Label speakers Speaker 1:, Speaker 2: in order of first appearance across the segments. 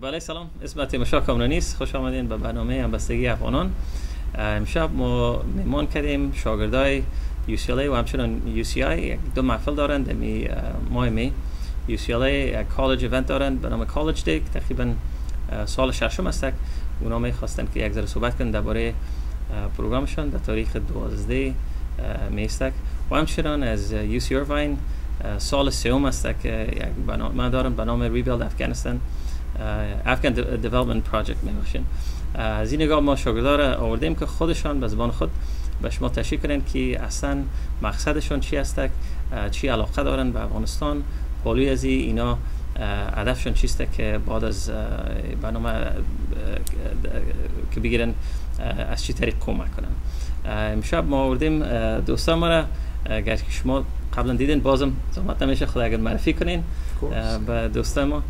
Speaker 1: بله سلام، اسمم تیمور کامرانی است. خوش آمدین به برنامه همبستگی افغانان. امشب ما مهمان کردیم شاگردای UCLA و همچنین UCI. یک دو محفل دارند در ماه می. UCLA یک کالج ایونت دارند به نام کالج دی، تقریبا سال ششم است. اونا می خواستن که یک ذره صحبت کنند درباره پروگرامشون در تاریخ 12 می است. و همچنین از UC Irvine سال سوم است که یک برنامه دارند به نام Rebuild Afghanistan Afghan Development Project می باشین. از این نگاه ما شاگردا را آوردیم که خودشان به زبان خود به شما تشریح کنند که اصلا مقصدشون چی است، چی علاقه دارن به افغانستان، پالوی از اینا هدفشون چیست که بعد از برنامه که بگیرن از چی طریق کمک کنن. امشب ما آوردیم دوستان ما را، اگر که شما قبلا دیدین بازم زحمت نمیشه خدا اگر معرفی کنین به دوستان ما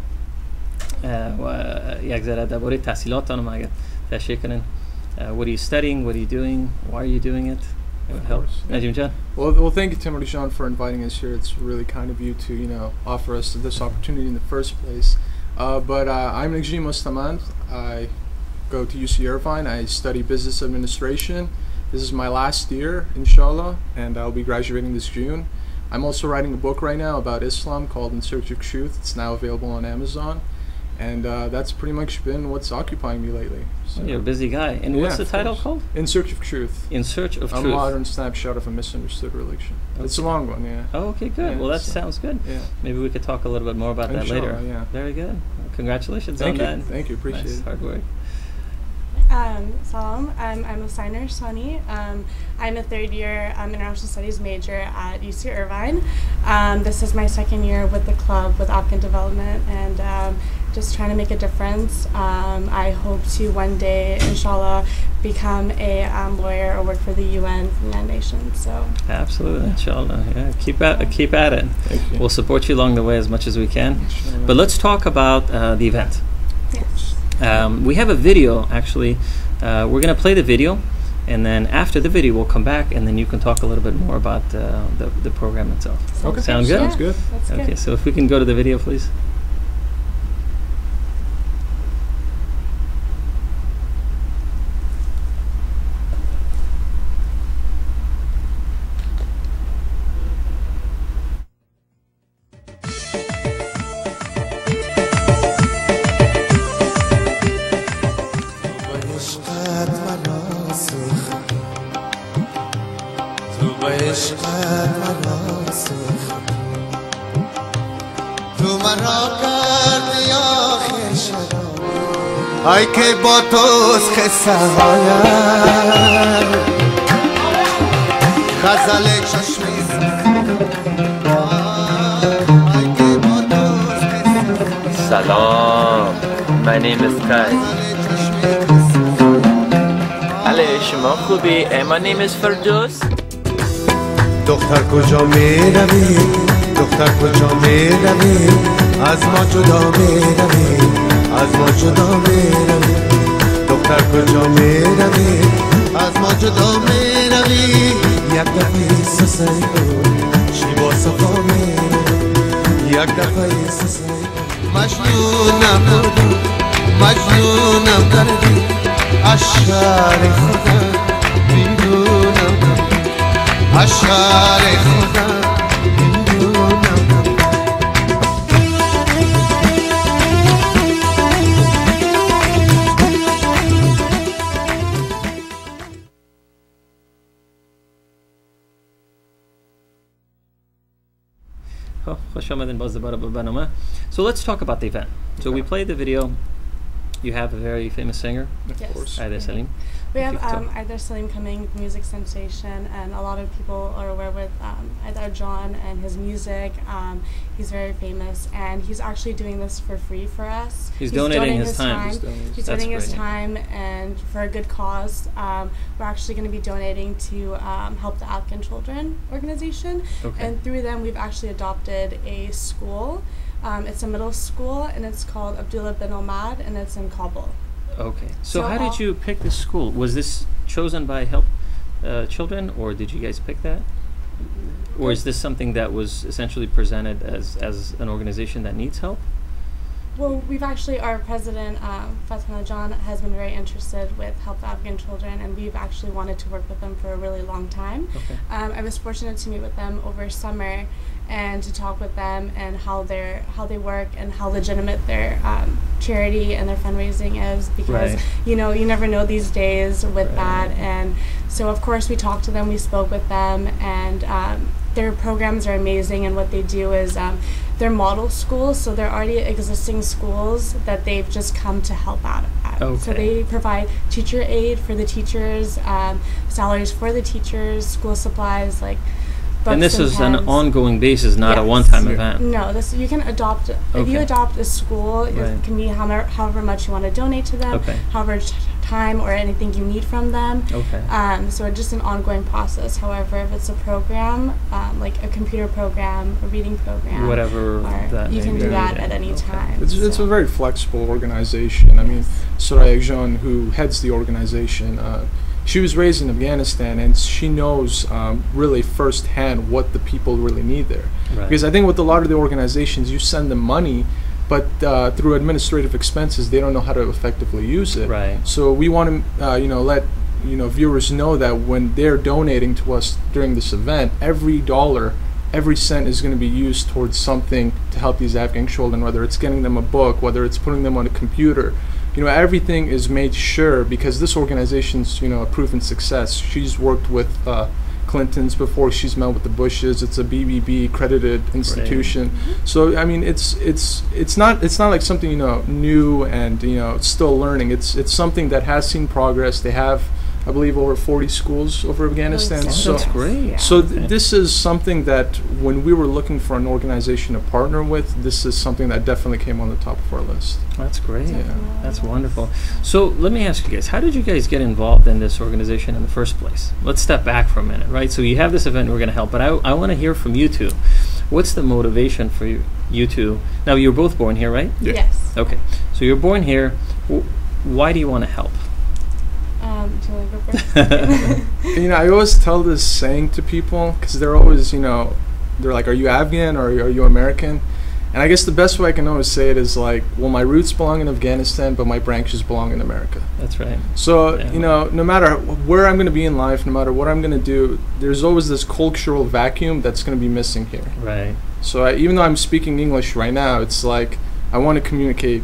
Speaker 1: و یک ذره درباره تحصیلاتتان اگر تشریح کنین. What are you studying? What are you doing? Why are you doing it? It would help. Najim Jan.
Speaker 2: Well, thank you, Taymor, for inviting us here. It's really kind of you to, offer us this opportunity in the first place. But I'm Najim Mustamand. I go to UC Irvine. I study business administration. This is my last year, inshallah, and I'll be graduating this June. I'm also writing a book right now about Islam called In Search of Truth. It's now available on Amazon. And that's pretty much been what's occupying me lately. So.
Speaker 1: You're a busy guy. And what's the title called?
Speaker 2: In Search of Truth.
Speaker 1: In Search of Truth.
Speaker 2: A modern snapshot of a misunderstood religion. Okay. It's a long one, yeah.
Speaker 1: Oh, okay, good. Yeah, well, that sounds good.
Speaker 2: Yeah.
Speaker 1: Maybe we could talk a little bit more about that later.
Speaker 2: Yeah.
Speaker 1: Very good. Well, congratulations on that.
Speaker 2: Thank you. Appreciate it.
Speaker 1: Hard work.
Speaker 3: Salam, I'm a signer, Sani. I'm a third year international studies major at UC Irvine. This is my second year with the club with Afghan development and just trying to make a difference. I hope to one day, inshallah, become a lawyer or work for the UN, for the United Nations. So
Speaker 1: absolutely, inshallah. Yeah, keep at it. We'll support you along the way as much as we can.
Speaker 2: Inshallah.
Speaker 1: But let's talk about the event.
Speaker 3: Yes.
Speaker 1: We have a video actually. We're going to play the video, and then after the video we'll come back and then you can talk a little bit more about the program itself.
Speaker 2: Okay.
Speaker 1: Sound good?
Speaker 2: Sounds good.
Speaker 3: That's
Speaker 1: okay,
Speaker 3: good.
Speaker 1: so if we can go to the video, please.
Speaker 4: ای که با توست خسته هایم غزل چشمی ای که با توست خسته
Speaker 5: سلام my name is Kai بله شما خوبی my name is فردوس
Speaker 4: دختر کجا می روی دختر کجا می روی از ما جدا می روی از ما جدا می روی دختر کجا می روی از ما جدا می روی یک دفعه سسری کن چی با صفا می روی یک دفعه سسری کن مجنونم بودی مجنونم کردی از شهر خودم بیرونم کردی از شهر خودم
Speaker 1: خوش آمدین باز دوباره به برنامه. So let's talk about the event. So we played the video. You have a very famous singer.
Speaker 3: Yes.
Speaker 2: Of course.
Speaker 1: Aida Salim.
Speaker 3: We have Aida Salim coming, music sensation, and a lot of people are aware with Aida John and his music. He's very famous, and he's actually doing this for free for us.
Speaker 1: He's donating his time.
Speaker 3: He's donating his time, and for a good cause. We're actually going to be donating to Help the Afghan Children organization,
Speaker 1: Okay.
Speaker 3: and through them we've actually adopted a school. It's a middle school, and it's called Abdullah bin Ahmad, and it's in Kabul.
Speaker 1: Okay. So
Speaker 3: So
Speaker 1: how did you pick this school? Was this chosen by Help Children, or did you guys pick that? Or is this something that was essentially presented as an organization that needs help?
Speaker 3: Well, we've actually, our president, Fatma John, has been very interested with Help Afghan Children, and we've actually wanted to work with them for a really long time.
Speaker 1: Okay.
Speaker 3: I was fortunate to meet with them over summer and to talk with them and how they work and how legitimate their charity and their fundraising is, because
Speaker 1: Right.
Speaker 3: you know, you never know these days with
Speaker 1: Right.
Speaker 3: that. And so of course we talked to them, we spoke with them, and their programs are amazing. And what they do is they're model schools, so they're already existing schools that they've just come to help out at. So
Speaker 1: Okay.
Speaker 3: they provide teacher aid for the teachers, salaries for the teachers, school supplies like books
Speaker 1: And this is an
Speaker 3: pens.
Speaker 1: ongoing basis, not a
Speaker 3: Yes.
Speaker 1: one-time
Speaker 2: Yeah.
Speaker 1: event.
Speaker 3: No, this you can adopt. If you
Speaker 1: Okay.
Speaker 3: adopt a school,
Speaker 1: Right.
Speaker 3: it can be however much you want to donate to them,
Speaker 1: Okay.
Speaker 3: however time or anything you need from them.
Speaker 1: Okay.
Speaker 3: So it's just an ongoing process. However, if it's a program, like a computer program, a reading program,
Speaker 1: Whatever
Speaker 3: or
Speaker 1: that
Speaker 3: you
Speaker 1: may
Speaker 3: can
Speaker 1: be.
Speaker 3: do that
Speaker 1: Yeah.
Speaker 3: at any
Speaker 1: Okay.
Speaker 3: time.
Speaker 2: It's
Speaker 3: so.
Speaker 2: a very flexible organization. I mean, Soraya Jean, who heads the organization, she was raised in Afghanistan, and she knows really firsthand what the people really need there.
Speaker 1: Right.
Speaker 2: Because I think with a lot of the organizations, you send them money, but through administrative expenses, they don't know how to effectively use it.
Speaker 1: Right.
Speaker 2: So we want to, let viewers know that when they're donating to us during this event, every dollar, every cent is going to be used towards something to help these Afghan children. Whether it's getting them a book, whether it's putting them on a computer, everything is made sure, because this organization's a proven success. She's worked with Clintons before. She's met with the Bushes. It's a BBB accredited institution. So I mean, it's not like something new and still learning. It's something that has seen progress. They have, I believe, over 40 schools over Afghanistan.
Speaker 3: Oh,
Speaker 2: So
Speaker 1: That's great.
Speaker 3: Yeah.
Speaker 2: so
Speaker 1: Okay.
Speaker 2: this is something that when we were looking for an organization to partner with, this is something that definitely came on the top of our list.
Speaker 1: That's great.
Speaker 2: Yeah.
Speaker 1: That's wonderful. So let me ask you guys, how did you guys get involved in this organization in the first place? Let's step back for a minute, right? So you have this event we're going to help, but I want to hear from you two. What's the motivation for you two? Now, you're both born here, right?
Speaker 2: Yeah.
Speaker 3: Yes.
Speaker 1: Okay. So you're born here. Why do you want to help?
Speaker 3: Do you want to go first?
Speaker 2: And, I always tell this saying to people, because they're always, they're like, are you Afghan or are you American? And I guess the best way I can always say it is like, well, my roots belong in Afghanistan, but my branches belong in America.
Speaker 1: That's right.
Speaker 2: So,
Speaker 1: Yeah.
Speaker 2: no matter where I'm going to be in life, no matter what I'm going to do, there's always this cultural vacuum that's going to be missing here.
Speaker 1: Right.
Speaker 2: So even though I'm speaking English right now, it's like I want to communicate,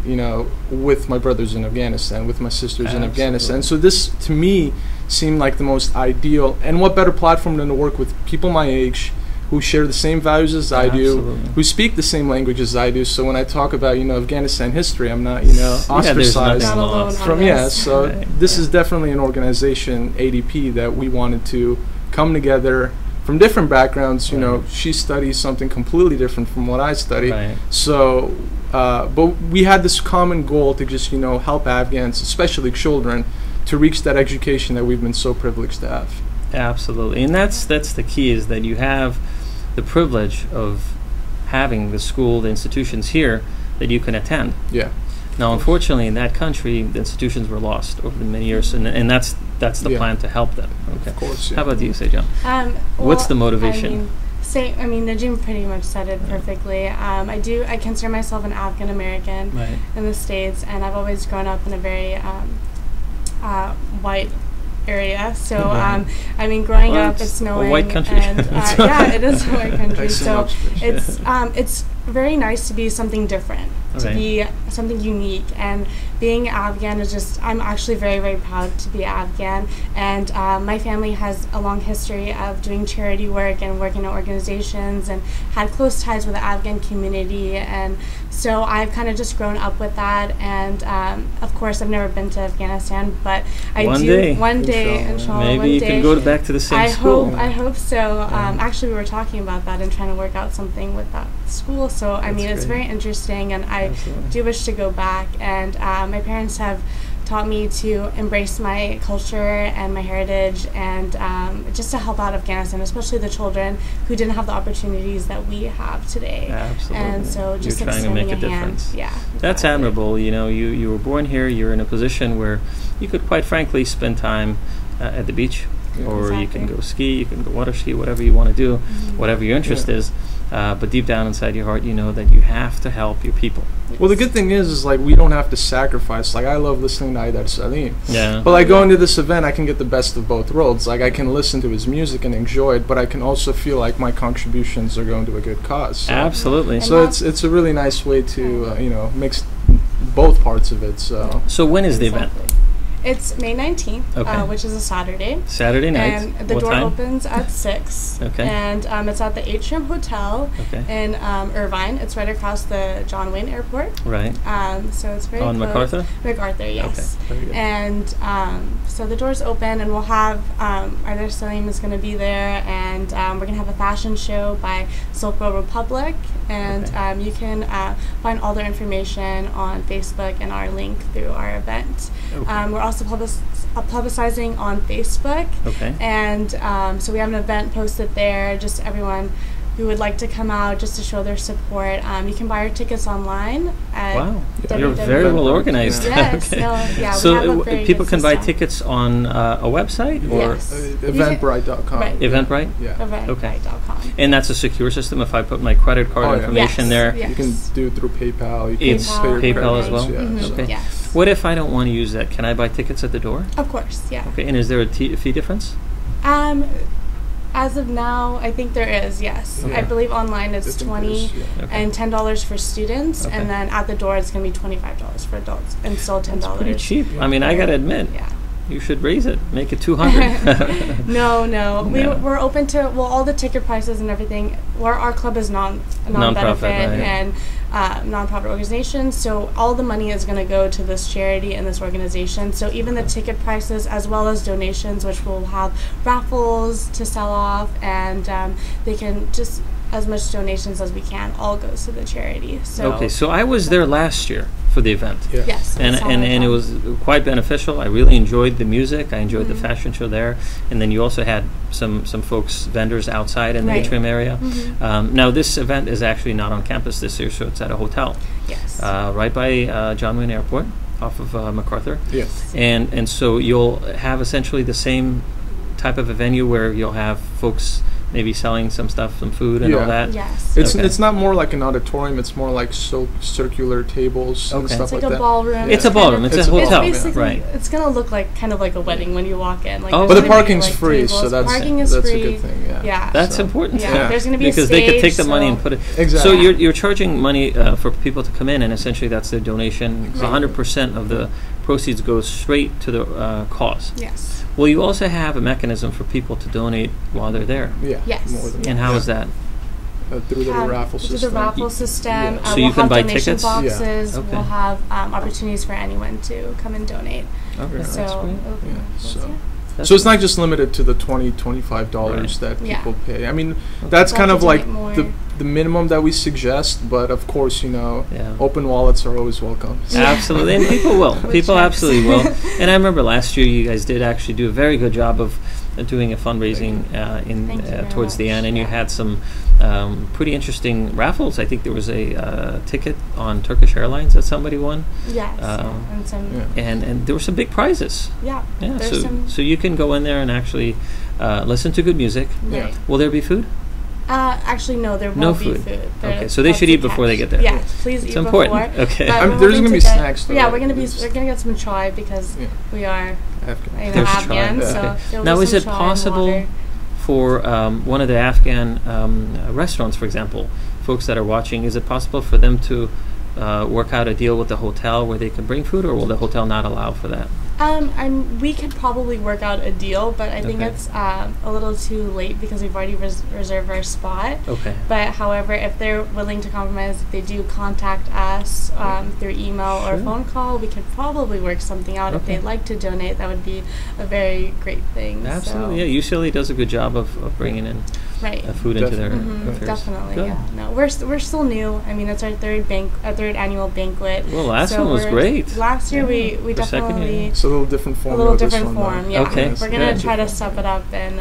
Speaker 2: with my brothers in Afghanistan, with my sisters in Afghanistan. So this, to me, seemed like the most ideal. And what better platform than to work with people my age who share the same values as I do,
Speaker 1: Absolutely.
Speaker 2: who speak the same language as I do. So when I talk about, Afghanistan history, I'm not,
Speaker 1: there's
Speaker 2: ostracized
Speaker 1: nothing
Speaker 3: Not alone
Speaker 1: lost.
Speaker 3: on
Speaker 2: from,
Speaker 3: this.
Speaker 2: so
Speaker 1: Right.
Speaker 2: this
Speaker 1: Yeah.
Speaker 2: is definitely an organization, ADP, that we wanted to come together from different backgrounds.
Speaker 1: Right.
Speaker 2: She studies something completely different from what I study.
Speaker 1: Right.
Speaker 2: So, but we had this common goal to just, help Afghans, especially children, to reach that education that we've been so privileged to have.
Speaker 1: Absolutely. And that's the key, is that you have the privilege of having the school, the institutions here that you can attend.
Speaker 2: Yeah.
Speaker 1: Now, unfortunately, in that country, the institutions were lost over the many years, and that's the
Speaker 2: Yeah.
Speaker 1: plan, to help them. Okay.
Speaker 2: Of course. Yeah.
Speaker 1: How about you, Sejan?
Speaker 3: Well,
Speaker 1: the motivation?
Speaker 3: I mean, Najim pretty much said it perfectly. I consider myself an Afghan American
Speaker 1: Right.
Speaker 3: in the States, and I've always grown up in a very white area. So,
Speaker 1: Right.
Speaker 3: I mean, growing
Speaker 1: Well,
Speaker 3: up,
Speaker 1: it's
Speaker 3: it's
Speaker 1: a
Speaker 3: snowing.
Speaker 1: white country.
Speaker 3: And, yeah, it is a white country.
Speaker 2: Nice
Speaker 3: So
Speaker 2: observation.
Speaker 3: it's very nice to be something different, to
Speaker 1: Right.
Speaker 3: be something unique. And being Afghan is just, I'm actually very, very proud to be Afghan. And my family has a long history of doing charity work and working in organizations, and had close ties with the Afghan community. And so I've kind of just grown up with that. And of course, I've never been to Afghanistan, but
Speaker 1: One day.
Speaker 3: One day,
Speaker 2: Inshallah.
Speaker 3: inshallah,
Speaker 1: Maybe
Speaker 3: one
Speaker 1: you
Speaker 3: day.
Speaker 1: can go back to the same school.
Speaker 3: I hope so.
Speaker 1: Yeah.
Speaker 3: Actually, we were talking about that and trying to work out something with that school. So, I
Speaker 1: That's
Speaker 3: mean, it's
Speaker 1: great.
Speaker 3: very interesting, and I
Speaker 1: Absolutely.
Speaker 3: do wish to go back. And my parents have taught me to embrace my culture and my heritage, and just to help out Afghanistan, especially the children who didn't have the opportunities that we have today.
Speaker 1: Absolutely.
Speaker 3: And so just
Speaker 1: You're trying to make
Speaker 3: extending
Speaker 1: a
Speaker 3: hand.
Speaker 1: difference.
Speaker 3: Yeah.
Speaker 1: That's
Speaker 3: exactly.
Speaker 1: admirable. You were born here. You're in a position where you could, quite frankly, spend time at the beach,
Speaker 2: Yeah.
Speaker 1: or you can
Speaker 3: Exactly.
Speaker 1: go ski, you can go water ski, whatever you want to do,
Speaker 3: Mhm.
Speaker 1: whatever your interest
Speaker 2: Yeah.
Speaker 1: is. but deep down inside your heart, you know that you have to help your people.
Speaker 2: Well, the good thing is like we don't have to sacrifice. Like I love listening to Haidar Salim.
Speaker 1: Yeah.
Speaker 2: But like going to this event, I can get the best of both worlds. Like I can listen to his music and enjoy it, but I can also feel like my contributions are going to a good cause. So,
Speaker 1: Absolutely.
Speaker 2: so it's a really nice way to mix both parts of it. So
Speaker 1: when is the event?
Speaker 3: It's May 19th,
Speaker 1: Okay.
Speaker 3: Which is a Saturday.
Speaker 1: Saturday night.
Speaker 3: And the
Speaker 1: What
Speaker 3: door
Speaker 1: time?
Speaker 3: opens at 6.
Speaker 1: Okay.
Speaker 3: And it's at the Atrium Hotel
Speaker 1: Okay.
Speaker 3: in Irvine. It's right across the John Wayne Airport.
Speaker 1: Right.
Speaker 3: So it's very
Speaker 1: On
Speaker 3: close.
Speaker 1: MacArthur?
Speaker 3: MacArthur, yes.
Speaker 1: Okay. Very good.
Speaker 3: And so the doors open, and we'll have Haidar Salim is going to be there, and we're going to have a fashion show by Silk Road Republic, and
Speaker 1: Okay.
Speaker 3: you can find all their information on Facebook and our link through our event.
Speaker 1: Okay.
Speaker 3: We're also publicizing on Facebook,
Speaker 1: Okay.
Speaker 3: and so we have an event posted there. Just everyone who would like to come out just to show their support. You can buy our tickets online at
Speaker 1: Wow.
Speaker 2: Yeah.
Speaker 1: You're very well organized.
Speaker 3: Yes,
Speaker 1: Okay.
Speaker 3: no, yeah, we
Speaker 1: So
Speaker 3: have a very
Speaker 1: people
Speaker 3: good
Speaker 1: can buy
Speaker 3: system.
Speaker 1: tickets on a website or
Speaker 3: Yes.
Speaker 2: Eventbrite.com.
Speaker 3: Right.
Speaker 1: Eventbrite?
Speaker 2: Yeah.
Speaker 3: Eventbrite.com.
Speaker 1: And that's a secure system. If I put my credit card
Speaker 2: Oh, yeah.
Speaker 1: information
Speaker 3: Yes.
Speaker 1: there,
Speaker 3: Yeah.
Speaker 2: You can
Speaker 3: Yes.
Speaker 2: do it through PayPal. You can
Speaker 1: It's
Speaker 2: pay your
Speaker 1: PayPal
Speaker 2: credit
Speaker 1: as well?
Speaker 2: cards, Yeah.
Speaker 3: Mhm.
Speaker 2: So.
Speaker 1: Okay.
Speaker 3: Yes.
Speaker 1: what if I don't want to use that? Can I buy tickets at the door?
Speaker 3: Of course, yeah.
Speaker 1: Okay, and is there a fee difference?
Speaker 3: As of now, I think there is, yes.
Speaker 2: Yeah.
Speaker 3: I believe online it's
Speaker 2: I think
Speaker 3: $20
Speaker 2: there's, yeah.
Speaker 1: Okay.
Speaker 3: and $10 for students,
Speaker 1: Okay.
Speaker 3: and then at the door it's going to be $25 for adults, and still $10.
Speaker 1: That's pretty cheap. I mean, I got to admit,
Speaker 3: Yeah.
Speaker 1: you should raise it. Make it 200.
Speaker 3: No.
Speaker 1: No.
Speaker 3: We're open to all the ticket prices and everything. Our club is non-benefit
Speaker 1: Non-profit, right.
Speaker 3: and non-profit organization, so all the money is going to go to this charity and this organization. So even the ticket prices, as well as donations, which will have raffles to sell off, and they can just as much donations as we can, all goes to the charity. So
Speaker 1: Okay, so I was there last year for the event.
Speaker 2: Yeah.
Speaker 3: yes,
Speaker 1: And,
Speaker 3: we saw
Speaker 1: and it was quite beneficial. I really enjoyed the music. I enjoyed the
Speaker 3: Mhm.
Speaker 1: fashion show there. And then you also had some folks, vendors outside in the
Speaker 3: Right.
Speaker 1: atrium area.
Speaker 3: Mhm.
Speaker 1: Now, this event is actually not on campus this year, so it's at a hotel
Speaker 3: yes.
Speaker 1: right by John Wayne Airport off of MacArthur.
Speaker 2: Yeah.
Speaker 1: And so you'll have essentially the same type of a venue where you'll have folks maybe selling some stuff, some food and all
Speaker 2: Yeah.
Speaker 1: that.
Speaker 3: Yes.
Speaker 2: It's
Speaker 1: Okay.
Speaker 2: it's not more like an auditorium. It's more like circular tables and
Speaker 1: Okay.
Speaker 2: stuff
Speaker 3: It's like
Speaker 2: like
Speaker 3: a
Speaker 2: that.
Speaker 3: ballroom.
Speaker 1: It's a ballroom. It's a
Speaker 2: It's a
Speaker 1: hotel.
Speaker 2: ballroom,
Speaker 3: It's basically,
Speaker 1: Right.
Speaker 3: it's gonna look like kind of like a wedding when you walk in. Like
Speaker 1: Oh.
Speaker 3: there's
Speaker 1: But the
Speaker 3: gonna be,
Speaker 2: parking's
Speaker 3: like,
Speaker 2: free, so
Speaker 3: tables.
Speaker 2: that's
Speaker 3: Parking is
Speaker 2: a
Speaker 3: free.
Speaker 2: good thing. Yeah.
Speaker 3: Yeah.
Speaker 1: That's
Speaker 3: so,
Speaker 1: important.
Speaker 3: Yeah.
Speaker 2: Yeah.
Speaker 3: There's gonna be
Speaker 1: Because
Speaker 3: a stage,
Speaker 1: they could take the money
Speaker 3: so-
Speaker 1: and put it.
Speaker 2: Exactly.
Speaker 1: So you're charging money for people to come in, and essentially that's their donation.
Speaker 3: Right.
Speaker 1: 100% of the proceeds goes straight to the cause.
Speaker 3: Yes.
Speaker 1: Well, you also have a mechanism for people to donate while they're there.
Speaker 2: Yeah.
Speaker 3: Yes.
Speaker 2: More than
Speaker 1: And
Speaker 2: that.
Speaker 1: how
Speaker 2: Yeah.
Speaker 1: is that?
Speaker 2: Through the raffle
Speaker 3: Through
Speaker 2: system.
Speaker 3: the raffle system.
Speaker 2: Yeah.
Speaker 1: So
Speaker 3: we'll
Speaker 1: you can
Speaker 3: have
Speaker 1: buy
Speaker 3: donation
Speaker 1: tickets? Yeah.
Speaker 3: boxes.
Speaker 1: Okay.
Speaker 3: We'll have opportunities for anyone to come and donate.
Speaker 1: Okay,
Speaker 3: So,
Speaker 1: that's great.
Speaker 3: it'll be
Speaker 2: Yeah,
Speaker 3: nice,
Speaker 2: so-
Speaker 3: yeah.
Speaker 1: That's
Speaker 2: So it's
Speaker 1: great.
Speaker 2: not just limited to the $25 that
Speaker 3: Yeah.
Speaker 2: people pay. I mean, that's
Speaker 3: We'll
Speaker 2: kind
Speaker 3: have
Speaker 2: of
Speaker 3: to
Speaker 2: like
Speaker 3: donate more.
Speaker 2: the minimum that we suggest. But of course,
Speaker 1: Yeah.
Speaker 2: open wallets are always welcome. So-
Speaker 1: Absolutely, and people will.
Speaker 3: With
Speaker 1: People
Speaker 3: checks.
Speaker 1: absolutely will. And I remember last year you guys did actually do a very good job of doing a fundraising in
Speaker 3: Thank you very
Speaker 1: towards the
Speaker 3: much.
Speaker 1: end, and you
Speaker 3: Yeah.
Speaker 1: had some pretty interesting raffles. I think there was a ticket on Turkish Airlines that somebody won,
Speaker 3: Yes. Yeah. And some.
Speaker 2: Yeah.
Speaker 1: and there were some big prizes.
Speaker 3: Yeah.
Speaker 1: Yeah,
Speaker 3: There's some.
Speaker 1: so you can go in there and actually listen to good music.
Speaker 2: Yeah.
Speaker 3: Right.
Speaker 1: Will there be food?
Speaker 3: Actually, no, there won't
Speaker 1: No
Speaker 3: be
Speaker 1: food.
Speaker 3: food.
Speaker 1: Okay, so they should eat before they get there.
Speaker 3: Yeah, please
Speaker 1: It's
Speaker 3: eat
Speaker 1: important.
Speaker 3: before.
Speaker 1: Okay.
Speaker 3: But we're
Speaker 2: There's
Speaker 3: hoping
Speaker 2: gonna be
Speaker 3: to get-
Speaker 2: snacks, though,
Speaker 3: Yeah,
Speaker 2: right?
Speaker 3: we're gonna
Speaker 2: There's-
Speaker 3: get some chai because
Speaker 2: Yeah.
Speaker 3: we are
Speaker 2: Afghan.
Speaker 1: There's
Speaker 3: Afghan.
Speaker 1: chai,
Speaker 3: So
Speaker 1: okay.
Speaker 3: there'll
Speaker 1: Now,
Speaker 3: be
Speaker 1: is
Speaker 3: some
Speaker 1: it
Speaker 3: chai and
Speaker 1: possible
Speaker 3: water.
Speaker 1: for one of the Afghan restaurants, for example, folks that are watching, is it possible for them to work out a deal with the hotel where they can bring food, or will the hotel not allow for that?
Speaker 3: We could probably work out a deal, but I think
Speaker 1: Okay.
Speaker 3: it's a little too late because we've already reserved our spot.
Speaker 1: Okay.
Speaker 3: But however, if they're willing to compromise, if they do contact us through email or
Speaker 1: Sure.
Speaker 3: phone call, we could probably work something out. If
Speaker 1: Okay.
Speaker 3: they'd like to donate, that would be a very great thing.
Speaker 1: Absolutely.
Speaker 3: So,
Speaker 1: Yeah, UCLA does a good job of bringing in
Speaker 3: right.
Speaker 1: food into their
Speaker 3: Mhm,
Speaker 1: affairs.
Speaker 3: definitely,
Speaker 1: Good.
Speaker 3: yeah. No, we're still new. I mean, it's our third annual banquet.
Speaker 1: Well, last
Speaker 3: So
Speaker 1: one was
Speaker 3: we're-
Speaker 1: great.
Speaker 3: Last year
Speaker 1: Yeah,
Speaker 3: we
Speaker 1: for second year.
Speaker 3: definitely
Speaker 2: It's a little different form.
Speaker 3: a little
Speaker 2: though, this
Speaker 3: different
Speaker 2: one, though.
Speaker 3: form. Yeah,
Speaker 1: Okay,
Speaker 3: we're gonna
Speaker 1: good.
Speaker 3: try to step it up and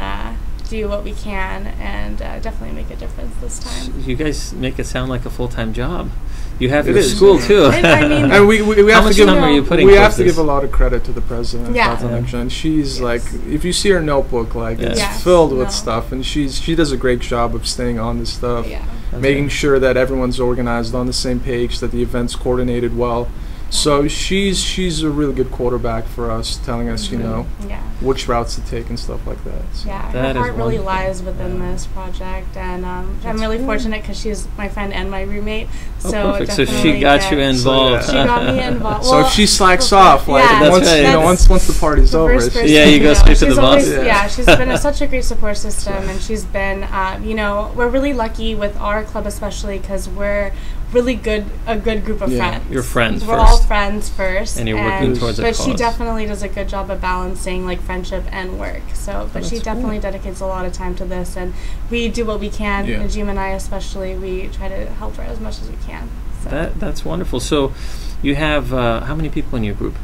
Speaker 3: do what we can and definitely make a difference this time.
Speaker 1: You guys make it sound like a full-time job. You have
Speaker 2: It
Speaker 1: your
Speaker 2: is,
Speaker 1: school
Speaker 2: yeah.
Speaker 1: too.
Speaker 3: I mean,
Speaker 2: And we
Speaker 1: How
Speaker 2: have to
Speaker 1: much
Speaker 2: give
Speaker 1: time are you putting
Speaker 2: we
Speaker 1: towards
Speaker 2: have to
Speaker 1: this?
Speaker 2: give a lot of credit to the president.
Speaker 3: Yeah.
Speaker 2: Fatima
Speaker 1: Yeah.
Speaker 2: Jan. She's
Speaker 3: Yes.
Speaker 2: like, if you see her notebook, like it's
Speaker 3: Yes.
Speaker 2: filled with
Speaker 3: No.
Speaker 2: stuff, and she does a great job of staying on this stuff,
Speaker 3: yeah.
Speaker 2: making sure that everyone's organized on the same page, that the event's coordinated well. So she's a really good quarterback for us, telling us, you know,
Speaker 3: Yeah.
Speaker 2: which routes to take and stuff like that. So.
Speaker 3: Yeah,
Speaker 1: That
Speaker 3: her
Speaker 1: is
Speaker 3: heart really
Speaker 1: wonderful.
Speaker 3: lies within
Speaker 1: Yeah.
Speaker 3: this project, and I'm
Speaker 1: That's
Speaker 3: really
Speaker 1: cool.
Speaker 3: fortunate because she's my friend and my roommate.
Speaker 1: Oh,
Speaker 3: So
Speaker 1: perfect. So she
Speaker 3: definitely
Speaker 1: got you
Speaker 3: get-
Speaker 1: involved.
Speaker 2: So,
Speaker 3: She got me involved.
Speaker 2: So if she slacks off, like
Speaker 3: yeah,
Speaker 2: once
Speaker 1: That's
Speaker 2: you know,
Speaker 1: right.
Speaker 2: once the party's
Speaker 3: the
Speaker 2: over,
Speaker 3: first person,
Speaker 1: Yeah, you go straight to
Speaker 3: she's
Speaker 1: the boss.
Speaker 3: always-
Speaker 2: Yeah.
Speaker 3: Yeah, she's been such a great support system, and she's been, you know, we're really lucky with our club, especially because we're really a good group of
Speaker 2: Yeah.
Speaker 3: friends.
Speaker 1: You're friends
Speaker 3: We're all
Speaker 1: first.
Speaker 3: friends first,
Speaker 1: And you're working towards a
Speaker 3: But she
Speaker 1: cause.
Speaker 3: definitely does a good job of balancing like friendship and work. So, but she
Speaker 1: That's
Speaker 3: definitely
Speaker 1: cool.
Speaker 3: dedicates a lot of time to this, and we do what we can.
Speaker 2: Yeah.
Speaker 3: Najim and I especially, we try to help her as much as we can. So.
Speaker 1: That's wonderful. So you have how many people in your group?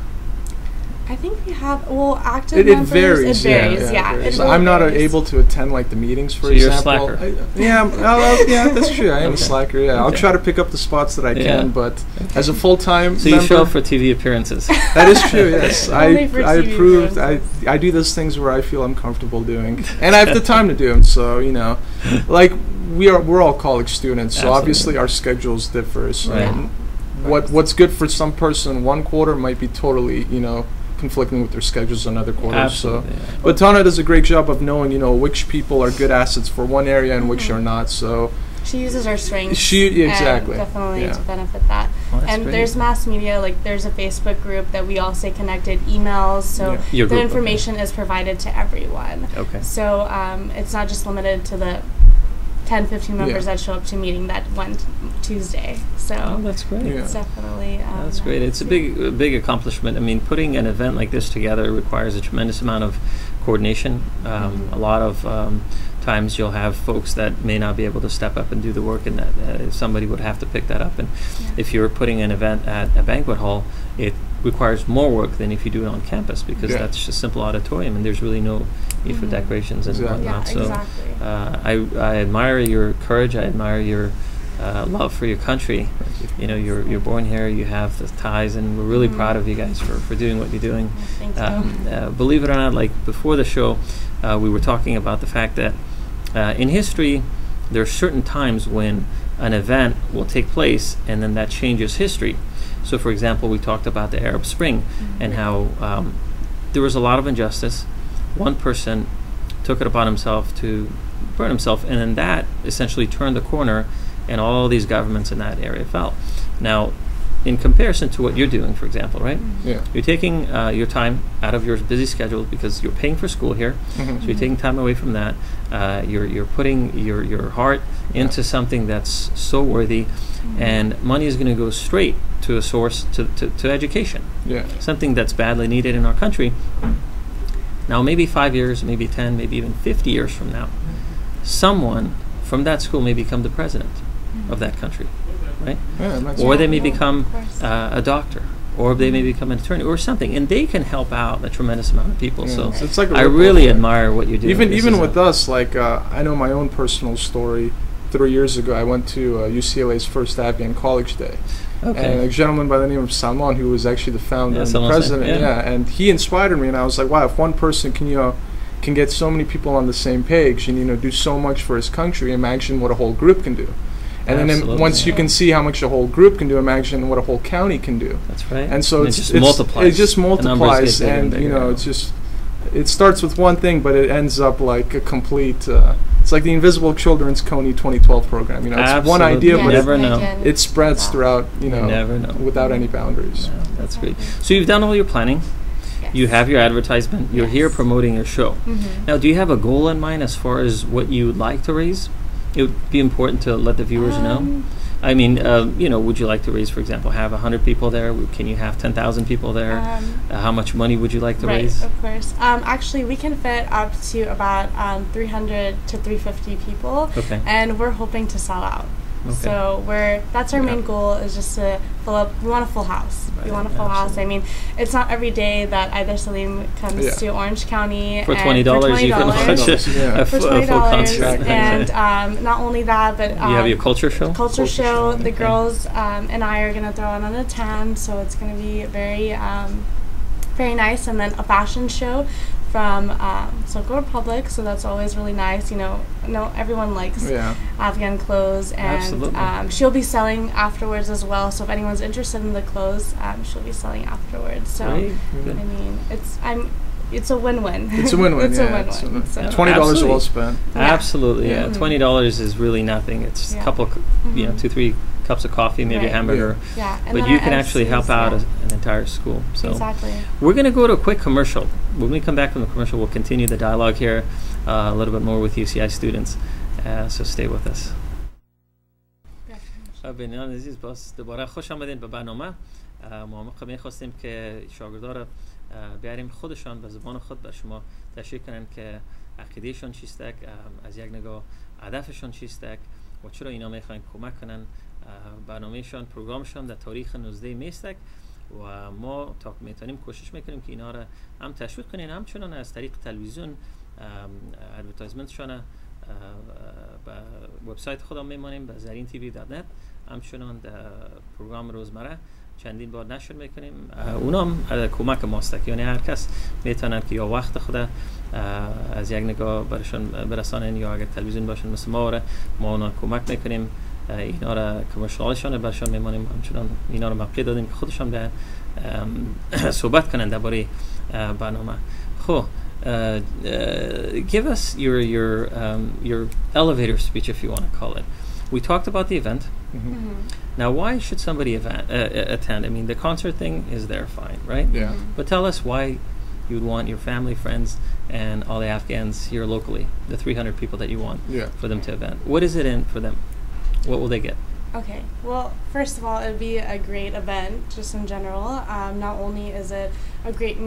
Speaker 3: I think we have active
Speaker 2: it
Speaker 3: members.
Speaker 2: varies.
Speaker 3: It varies.
Speaker 2: Yeah,
Speaker 3: Yeah,
Speaker 2: it varies.
Speaker 3: it really
Speaker 2: I'm not
Speaker 3: varies.
Speaker 2: able to attend like the meetings, for
Speaker 1: So you're a
Speaker 2: example.
Speaker 1: slacker.
Speaker 2: Yeah, that's true. I am a
Speaker 1: Okay.
Speaker 2: slacker. Yeah, I'll
Speaker 1: Okay.
Speaker 2: try to pick up the spots that I
Speaker 1: Yeah.
Speaker 2: can, but as a full-time
Speaker 1: So you
Speaker 2: member,
Speaker 1: show up for TV appearances.
Speaker 2: that is true. Yes,
Speaker 3: Only for
Speaker 2: I
Speaker 3: TV
Speaker 2: approved. I
Speaker 3: appearances.
Speaker 2: do those things where I feel I'm comfortable doing, and I have the time to do them. So you know, like we're all college students, so
Speaker 1: Absolutely.
Speaker 2: obviously our schedules differ. So
Speaker 1: Right.
Speaker 2: what's good for some person one quarter might be totally conflicting with their schedules another quarter.
Speaker 1: Absolutely.
Speaker 2: So.
Speaker 1: Yeah.
Speaker 2: But Tana does a great job of knowing, which people are good assets for one area and which are not. So
Speaker 3: She uses her strengths.
Speaker 2: Exactly.
Speaker 3: And definitely
Speaker 2: Yeah.
Speaker 3: to benefit that.
Speaker 1: Oh, that's
Speaker 3: And
Speaker 1: great.
Speaker 3: there's mass media, like there's a Facebook group that we all stay connected, emails, so
Speaker 2: Yeah.
Speaker 1: Your
Speaker 3: the
Speaker 1: group,
Speaker 3: information is provided to everyone.
Speaker 1: Okay.
Speaker 3: So it's not just limited to the 10, 15 members
Speaker 2: Yeah.
Speaker 3: that show up to meeting that one Tuesday. So
Speaker 1: Oh, that's great.
Speaker 2: Yeah.
Speaker 3: it's definitely
Speaker 1: That's great. It's a big accomplishment. I mean, putting an event like this together requires a tremendous amount of coordination. A lot of times you'll have folks that may not be able to step up and do the work, and that somebody would have to pick that up. And if you're putting an event at a banquet hall, it requires more work than if you do it on campus, because
Speaker 2: Yeah.
Speaker 1: that's just a simple auditorium, and there's really no need for decorations and
Speaker 2: Exactly.
Speaker 3: Yeah,
Speaker 1: whatnot. So
Speaker 3: exactly.
Speaker 1: I admire your courage. I admire your love for your country. You're born here. You have the ties, and we're really proud of you guys for doing what you're doing.
Speaker 3: Thank you.
Speaker 1: Believe it or not, like before the show, we were talking about the fact that in history, there are certain times when an event will take place, and then that changes history. So, for example, we talked about the Arab Spring and how there was a lot of injustice. One person took it upon himself to burn himself, and then that essentially turned the corner, and all these governments in that area fell. Now, in comparison to what you're doing, for example, right?
Speaker 2: Yeah.
Speaker 1: You're taking your time out of your busy schedule because you're paying for school here, so you're taking time away from that. You're putting your heart into something that's so worthy, and money is going to go straight to a source to education,
Speaker 2: Yeah.
Speaker 1: something that's badly needed in our country. Now, maybe 5 years, maybe 10, maybe even 50 years from now, someone from that school may become the president of that country, right?
Speaker 2: Yeah, that's
Speaker 1: Or they may
Speaker 3: Yeah,
Speaker 1: become
Speaker 3: of course.
Speaker 1: a doctor, or they may become an attorney or something, and they can help out a tremendous amount of people.
Speaker 2: Yeah,
Speaker 1: So
Speaker 2: it's like a
Speaker 1: I
Speaker 2: ripple
Speaker 1: really
Speaker 2: effect.
Speaker 1: admire what you're doing. This
Speaker 2: Even
Speaker 1: is
Speaker 2: with us, like I know my own personal story. 3 years ago, I went to UCLA's first Afghan College Day.
Speaker 1: okay.
Speaker 2: And a gentleman by the name of Salman, who was actually the founder
Speaker 1: Yeah,
Speaker 2: and the
Speaker 1: Salman
Speaker 2: president,
Speaker 1: Said, yeah.
Speaker 2: and he inspired me, and I was like, wow, if one person can get so many people on the same page and do so much for his country, imagine what a whole group can do. And then
Speaker 1: Absolutely.
Speaker 2: once you can see how much a whole group can do, imagine what a whole county can do.
Speaker 1: That's right.
Speaker 2: And so
Speaker 1: it
Speaker 2: it's
Speaker 1: just
Speaker 2: it's-
Speaker 1: multiplies.
Speaker 2: It just
Speaker 1: The numbers
Speaker 2: multiplies,
Speaker 1: get bigger
Speaker 2: and
Speaker 1: bigger.
Speaker 2: it's just it starts with one thing, but it ends up like a complete. It's like the Invisible Children's Coney 2012 program. It's one
Speaker 1: Absolutely.
Speaker 2: idea,
Speaker 1: You
Speaker 2: but
Speaker 1: never know.
Speaker 2: it spreads throughout.
Speaker 1: never know.
Speaker 2: without any boundaries.
Speaker 1: Yeah, that's great. So you've done all your planning.
Speaker 3: Yes.
Speaker 1: You have your advertisement. You're here
Speaker 3: Yes.
Speaker 1: promoting your show. Now, do you have a goal in mind as far as what you would like to raise? It would be important to let the viewers know. I mean, would you like to raise, for example, have 100 people there? Can you have 10,000 people there? How much money would you like to
Speaker 3: Right,
Speaker 1: raise?
Speaker 3: of course. Actually, we can fit up to about 300 to 350 people,
Speaker 1: Okay.
Speaker 3: and we're hoping to sell out.
Speaker 1: Okay.
Speaker 3: So that's our main goal, is just to fill up. We want a full house.
Speaker 1: Right,
Speaker 3: We want a full house. I mean, it's not every day that either Salim comes to Orange County
Speaker 1: for $20. You can watch a full concert.
Speaker 3: And not only that, but
Speaker 1: you have your culture show.
Speaker 3: Culture show. The girls and I are gonna throw on a tan, so it's gonna be very very nice. And then a fashion show from Soka Republic, so that's always really nice. You know, everyone likes Afghan clothes, and she'll be selling afterwards as well. So if anyone's interested in the clothes, she'll be selling afterwards. So I mean, it's a win-win.
Speaker 2: It's a win-win.
Speaker 3: It's a win-win. So.
Speaker 2: $20 well spent.
Speaker 1: Absolutely, yeah. $20 is really nothing. It's a couple, 2-3 cups of coffee, maybe a hamburger. But you can actually help out an entire school. So we're going to go to a quick commercial. When we come back from the commercial, we'll continue the dialogue here a little bit more with UCI students. So stay with us. بینیان عزیز باز دوباره خوش آمدین به برنامه. ما می‌خواستیم که شاگردان را بیاریم خودشان به زبان خود بر شما تشریح کنن که عقیدهشون چیستک، از یک نگاه هدفشون چیستک و چرا اینا میخواین کمک کنن برنامهشان، پروگرامشان در تاریخ 19 میستک و ما تا میتونیم کوشش میکنیم که اینا را هم تشویق کنیم، همچنان از طریق تلویزیون ادورتایزمنتشان به وبسایت خودم میمانیم به zarintv.net، همچنان در پروگرام روزمره چندین بار نشر میکنیم. اونام کمک ماست، یعنی هر کس میتونن که یا وقت خود از یک نگاه برشان برسانن یا اگر تلویزیون باشن مثل ما اونا کمک میکنیم، اینا را کمرشالشان برشان میمانیم، همچنان اینا را موقع دادیم که خودشان به صحبت کنن درباره برنامه. خب give us your elevator speech, if you want to call it. We talked about the event. Now, why should somebody attend? I mean, the concert thing is there, fine, right?
Speaker 2: Yeah.
Speaker 1: But tell us why you would want your family, friends, and all the Afghans here locally, the 300 people that you want, for them to attend. What is it in for them? What will they get?
Speaker 3: Okay, well, first of all, it would be a great event, just in general. Not only is it a great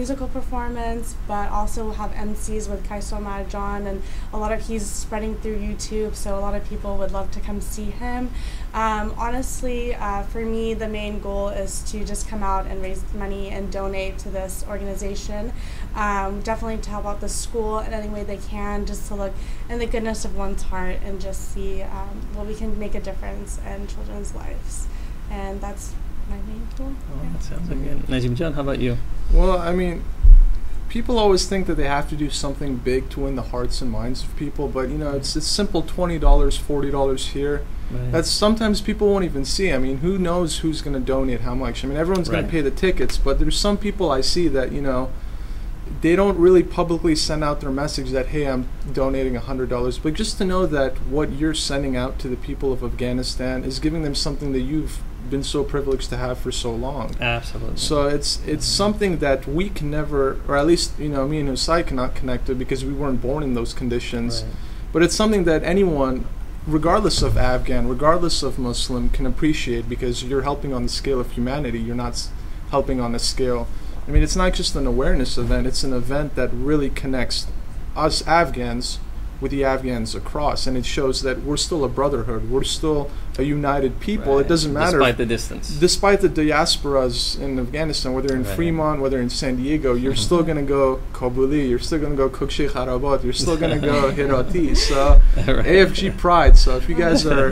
Speaker 3: musical performance, but also we'll have MCs with Kaiso Marjan, and he's spreading through YouTube, so a lot of people would love to come see him. Honestly, for me, the main goal is to just come out and raise money and donate to this organization. Definitely to help out the school in any way they can, just to look in the goodness of one's heart and just see what we can make a difference in children's lives. And that's my main goal.
Speaker 1: Oh, that sounds like it. Najim Jan, how about you?
Speaker 2: Well, I mean, people always think that they have to do something big to win the hearts and minds of people, but it's simple $20, $40 here. Right. That's sometimes people won't even see. I mean, who knows who's going to donate how much? I mean, everyone's going to pay the tickets, but there's some people I see that, they don't really publicly send out their message that, hey, I'm donating $100, but just to know that what you're sending out to the people of Afghanistan is giving them something that you've been so privileged to have for so long.
Speaker 1: Absolutely.
Speaker 2: So it's something that we can never, or at least me and Husai cannot connect to because we weren't born in those conditions. Right. But it's something that anyone, regardless of Afghan, regardless of Muslim, can appreciate because you're helping on the scale of humanity. You're not helping on a scale. I mean, it's not just an awareness event. It's an event that really connects us Afghans with the Afghans across, and it shows that we're still a brotherhood. We're still a united people. It doesn't matter.
Speaker 1: Despite the distance.
Speaker 2: Despite the diasporas in Afghanistan, whether in Fremont, whether in San Diego, you're still going to go Kabuli, you're still going to go Kukshi Kharabat, you're still going to go Hirati. So AFG pride. So if you guys are,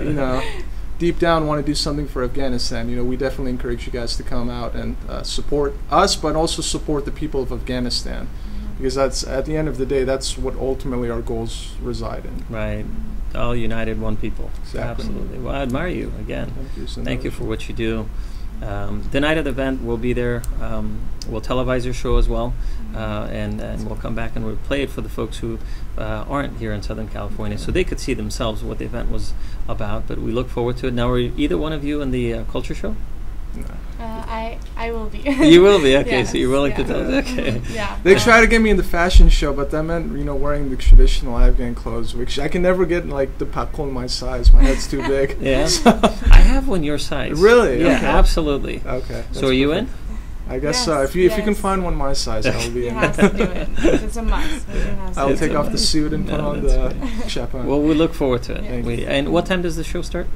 Speaker 2: deep down want to do something for Afghanistan, we definitely encourage you guys to come out and support us, but also support the people of Afghanistan. Because that's, at the end of the day, that's what ultimately our goals reside in.
Speaker 1: Right. All united, one people.
Speaker 2: Exactly.
Speaker 1: Absolutely. Well, I admire you again.
Speaker 2: Thank you so much.
Speaker 1: Thank you for what you do. The night of the event, we'll be there. We'll televise your show as well. And we'll come back and we'll play it for the folks who aren't here in Southern California so they could see themselves what the event was about. But we look forward to it. Now, are either one of you in the culture show?
Speaker 2: No.
Speaker 3: I will be.
Speaker 1: You will be? Okay,
Speaker 3: yes,
Speaker 1: so you're willing to tell us. Okay.
Speaker 3: Yeah.
Speaker 2: They try to get me in the fashion show, but that meant, wearing the traditional Afghan clothes, which I can never get, the pakul my size. My head's too big.
Speaker 1: Yeah. I have one your size.
Speaker 2: Really?
Speaker 1: Yeah,
Speaker 2: okay.
Speaker 1: Absolutely.
Speaker 2: Okay.
Speaker 1: So are you in?
Speaker 2: I guess so. If you can find one my size, I'll be in.
Speaker 3: You have to do it. It's a must.
Speaker 2: I'll take off the suit and put on the chaperon.
Speaker 1: Well, we look forward to it.
Speaker 3: Yes.
Speaker 1: And what time does the show start?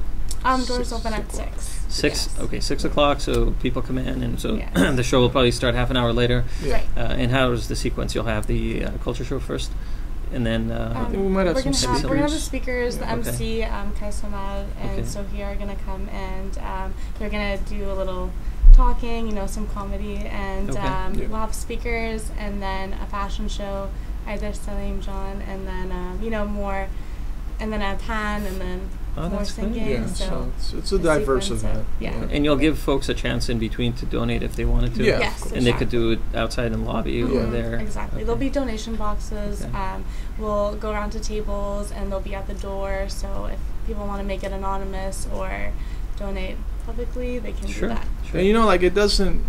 Speaker 3: Doors open at 6.
Speaker 1: 6.
Speaker 3: Yes.
Speaker 1: Okay, 6 o'clock. So people come in, and so
Speaker 3: Yes.
Speaker 1: the show will probably start half an hour later.
Speaker 2: Yeah.
Speaker 3: Right.
Speaker 1: And how is the sequence? You'll have the culture show first, and then
Speaker 2: I think we might have
Speaker 3: we're
Speaker 2: some
Speaker 3: gonna have the
Speaker 2: speakers.
Speaker 3: speakers, the
Speaker 2: Yeah.
Speaker 3: MC, Kai Samad and
Speaker 1: Okay.
Speaker 3: Sophie are gonna come, and they're gonna do a little talking, some comedy, and
Speaker 1: Okay.
Speaker 2: Yeah.
Speaker 3: we'll have speakers, and then a fashion show, either Salim John, and then more, and then a pan, and then
Speaker 1: Oh,
Speaker 3: more
Speaker 1: that's good.
Speaker 3: singing.
Speaker 2: Yeah,
Speaker 3: so
Speaker 2: so it's a
Speaker 3: the
Speaker 2: diverse
Speaker 3: sequence
Speaker 2: event.
Speaker 3: of- yeah.
Speaker 1: and you'll give folks a chance in between to donate if they wanted to.
Speaker 2: Yeah.
Speaker 3: Yes,
Speaker 1: And they could
Speaker 3: exactly.
Speaker 1: do it outside in the lobby or
Speaker 3: Mhm,
Speaker 1: there.
Speaker 3: Exactly.
Speaker 1: Okay.
Speaker 3: There'll be donation boxes.
Speaker 1: Okay.
Speaker 3: We'll go around to tables, and they'll be at the door. So if people want to make it anonymous or donate publicly, they can
Speaker 1: Sure.
Speaker 3: do that.
Speaker 1: Sure.
Speaker 2: And it doesn't,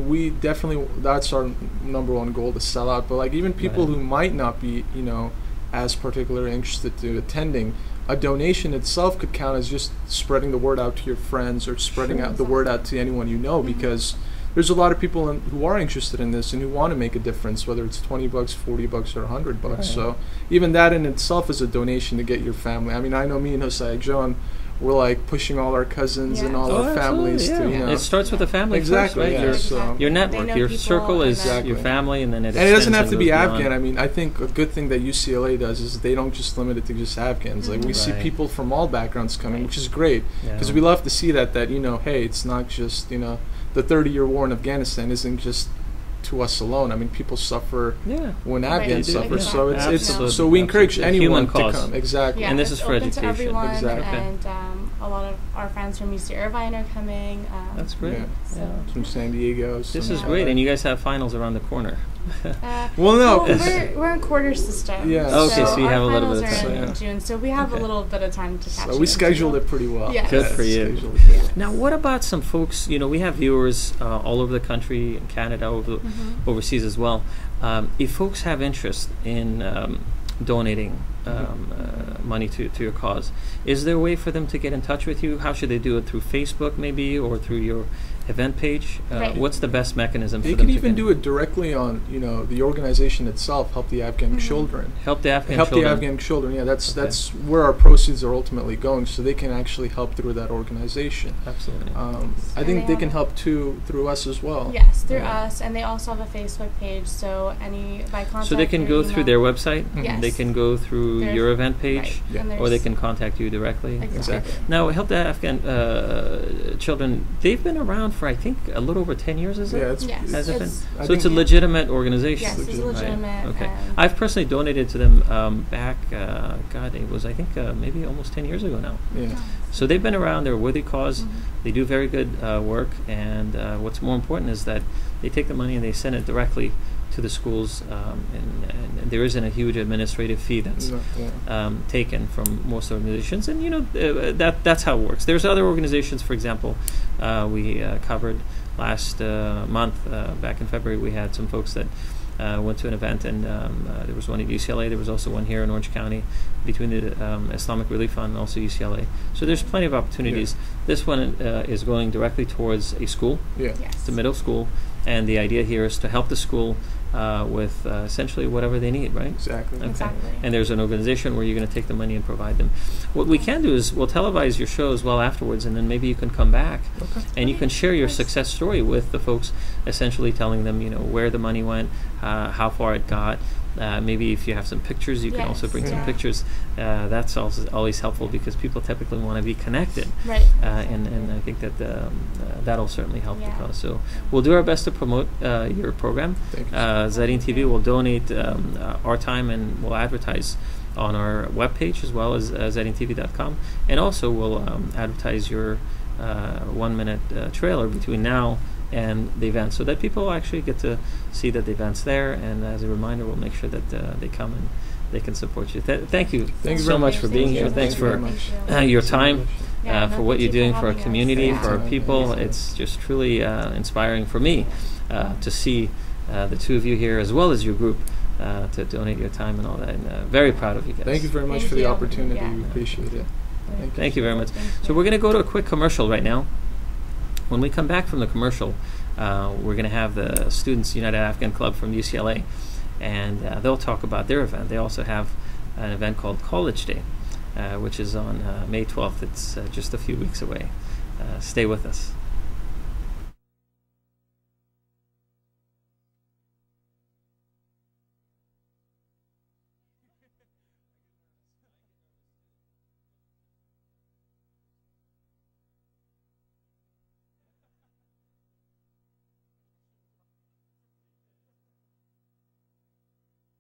Speaker 2: we definitely, that's our number one goal, to sell out. But like even people
Speaker 1: Right.
Speaker 2: who might not be, as particularly interested to attending, a donation itself could count as just spreading the word out to your friends or spreading
Speaker 1: Sure.
Speaker 2: out the word out to anyone you know, because there's a lot of people who are interested in this and who want to make a difference, whether it's $20, $40, or $100.
Speaker 1: Right.
Speaker 2: So even that in itself is a donation to get your family. I know me and Jose John, we're like pushing all our cousins and
Speaker 3: Yeah.
Speaker 2: all our families
Speaker 1: absolutely,
Speaker 2: to,
Speaker 1: yeah. It starts with the family
Speaker 2: Exactly,
Speaker 1: first, right?
Speaker 2: yeah,
Speaker 1: Your,
Speaker 2: so-
Speaker 1: your
Speaker 3: They
Speaker 1: network,
Speaker 3: know
Speaker 1: your
Speaker 3: people,
Speaker 1: circle
Speaker 3: and
Speaker 1: is
Speaker 3: then-
Speaker 1: your family, and then it
Speaker 2: And it doesn't
Speaker 1: extends
Speaker 2: have to
Speaker 1: and
Speaker 2: be
Speaker 1: goes
Speaker 2: Afghan.
Speaker 1: beyond.
Speaker 2: I think a good thing that UCLA does is they don't just limit it to just Afghans. Like we see
Speaker 1: Right.
Speaker 2: people from all backgrounds coming,
Speaker 3: Right.
Speaker 2: which is great, because
Speaker 1: Yeah.
Speaker 2: we love to see that hey, it's not just the 30-year war in Afghanistan isn't just to us alone. People suffer
Speaker 1: Yeah.
Speaker 2: when
Speaker 3: Right.
Speaker 2: Afghans
Speaker 1: They do,
Speaker 2: suffer,
Speaker 1: yeah.
Speaker 2: so it's
Speaker 1: Absolutely.
Speaker 2: so we encourage
Speaker 1: Absolutely. A human
Speaker 2: anyone to
Speaker 1: cause.
Speaker 2: come. Exactly.
Speaker 3: Yeah,
Speaker 1: And this
Speaker 3: it's
Speaker 1: is for
Speaker 3: open
Speaker 1: education.
Speaker 3: to everyone,
Speaker 2: Exactly.
Speaker 3: and a lot of our friends from UC Irvine are coming.
Speaker 1: That's great.
Speaker 2: Yeah.
Speaker 3: So,
Speaker 1: Yeah.
Speaker 2: From San Diego.
Speaker 1: This
Speaker 2: some
Speaker 1: is
Speaker 2: of
Speaker 1: great,
Speaker 2: that.
Speaker 1: and you guys have finals around the corner.
Speaker 2: Well, no.
Speaker 3: we're in quarter system.
Speaker 2: Yeah.
Speaker 1: Okay, so you
Speaker 3: our
Speaker 1: have a little
Speaker 3: finals
Speaker 1: bit of
Speaker 3: are
Speaker 1: time,
Speaker 3: in
Speaker 2: yeah.
Speaker 3: June, so we have
Speaker 1: Okay.
Speaker 3: a little bit of time to catch
Speaker 2: So
Speaker 3: it
Speaker 2: we
Speaker 3: into
Speaker 2: scheduled
Speaker 3: it.
Speaker 2: it pretty well.
Speaker 3: Yeah.
Speaker 1: Good for you.
Speaker 2: Scheduled it.
Speaker 3: Yeah.
Speaker 1: Now, what about some folks? We have viewers all over the country, in Canada, overseas as well. If folks have interest in donating money to your cause, is there a way for them to get in touch with you? How should they do it? Through Facebook, maybe, or through your event page?
Speaker 3: Right.
Speaker 1: What's the best mechanism for
Speaker 2: They
Speaker 1: them
Speaker 2: could
Speaker 1: to
Speaker 2: even
Speaker 1: get
Speaker 2: do it directly on, the organization itself, Help the Afghan Children.
Speaker 1: Help the Afghan
Speaker 2: Help
Speaker 1: children.
Speaker 2: the Afghan Children. Yeah, that's
Speaker 1: Okay.
Speaker 2: that's where our proceeds are ultimately going, so they can actually help through that organization.
Speaker 1: Absolutely.
Speaker 2: I
Speaker 3: And
Speaker 2: think
Speaker 3: they
Speaker 2: they can
Speaker 3: have-
Speaker 2: help too through us as well.
Speaker 3: Yes, through
Speaker 2: Yeah.
Speaker 3: us, and they also have a Facebook page. So by contact.
Speaker 1: So they can
Speaker 3: or
Speaker 1: go through their
Speaker 3: email.
Speaker 1: website.
Speaker 3: Yes.
Speaker 1: They can go through
Speaker 3: There's-
Speaker 1: your event page,
Speaker 3: Right.
Speaker 2: Yeah.
Speaker 3: And
Speaker 1: or they
Speaker 3: there's-
Speaker 1: can contact you directly.
Speaker 3: Exactly.
Speaker 1: Now, Help the Afghan Children, they've been around for, I think, a little over 10 years, is it?
Speaker 2: Yeah, it's
Speaker 3: Yes.
Speaker 1: Has it been?
Speaker 3: it's-
Speaker 2: I
Speaker 1: So it's a
Speaker 2: think-
Speaker 1: legitimate organization.
Speaker 3: Yes, it's
Speaker 2: Legitimate.
Speaker 3: legitimate.
Speaker 1: Okay.
Speaker 3: and-
Speaker 1: I've personally donated to them back, it was, I think, maybe almost 10 years ago now.
Speaker 2: Yeah.
Speaker 1: So they've been around. They're a worthy cause.
Speaker 3: Mhm.
Speaker 1: They do very good work. And what's more important is that they take the money and they send it directly to the schools. And there isn't a huge administrative fee that's
Speaker 2: No, yeah.
Speaker 1: taken from most organizations. And, that's how it works. There's other organizations, for example, we covered last month, back in February, we had some folks that went to an event, and there was one at UCLA. There was also one here in Orange County between the Islamic Relief Fund and also UCLA. So there's plenty of opportunities. This one is going directly towards a school.
Speaker 2: Yeah.
Speaker 3: Yes.
Speaker 1: It's a middle school, and the idea here is to help the school with essentially whatever they need, right?
Speaker 2: Exactly.
Speaker 1: Okay.
Speaker 3: Exactly.
Speaker 1: And there's an organization where you're going to take the money and provide them. What we can do is we'll televise your shows well afterwards, and then maybe you can come back
Speaker 2: Okay.
Speaker 1: and you
Speaker 3: Okay,
Speaker 1: can share your
Speaker 3: nice.
Speaker 1: success story with the folks, essentially telling them, where the money went, how far it got. Maybe if you have some pictures, you can also
Speaker 3: Yes,
Speaker 1: bring some
Speaker 3: yeah.
Speaker 1: pictures. That's also always helpful because people typically want to be connected.
Speaker 3: Right.
Speaker 1: And I think that that'll certainly help
Speaker 3: Yeah.
Speaker 1: the cause. So we'll do our best to promote your program.
Speaker 2: Thank you.
Speaker 1: ZarinTV will donate our time, and we'll advertise on our webpage as well as ZarinTV.com. And also we'll advertise your 1-minute trailer between now and the event, so that people actually get to see that the event's there. And as a reminder, we'll make sure that they come and they can support you. Thank you
Speaker 2: Thank you
Speaker 1: so
Speaker 2: very
Speaker 1: much
Speaker 2: much.
Speaker 1: for being
Speaker 3: Thank
Speaker 1: here.
Speaker 3: you.
Speaker 1: Thanks
Speaker 2: Thank you
Speaker 1: for
Speaker 2: very much.
Speaker 3: Thank you.
Speaker 1: your time,
Speaker 3: Yeah, no,
Speaker 1: for what
Speaker 3: thank
Speaker 1: you're
Speaker 3: you
Speaker 1: doing
Speaker 3: for
Speaker 1: for our
Speaker 3: having us.
Speaker 1: community,
Speaker 3: Yeah.
Speaker 1: for our people.
Speaker 2: Yeah.
Speaker 1: It's just truly inspiring for me to see the two of you here, as well as your group, to donate your time and all that. And very proud of you guys.
Speaker 2: Thank you very much
Speaker 3: Thank
Speaker 2: for the
Speaker 3: you.
Speaker 2: opportunity.
Speaker 3: Yeah.
Speaker 2: We appreciate it.
Speaker 1: Thank you very much.
Speaker 3: Thank
Speaker 1: So
Speaker 3: you.
Speaker 1: we're going to go to a quick commercial right now. When we come back from the commercial, we're going to have the Students United Afghan Club from UCLA, and they'll talk about their event. They also have an event called College Day. which is on May 12th. It's just a few weeks away. Stay with us.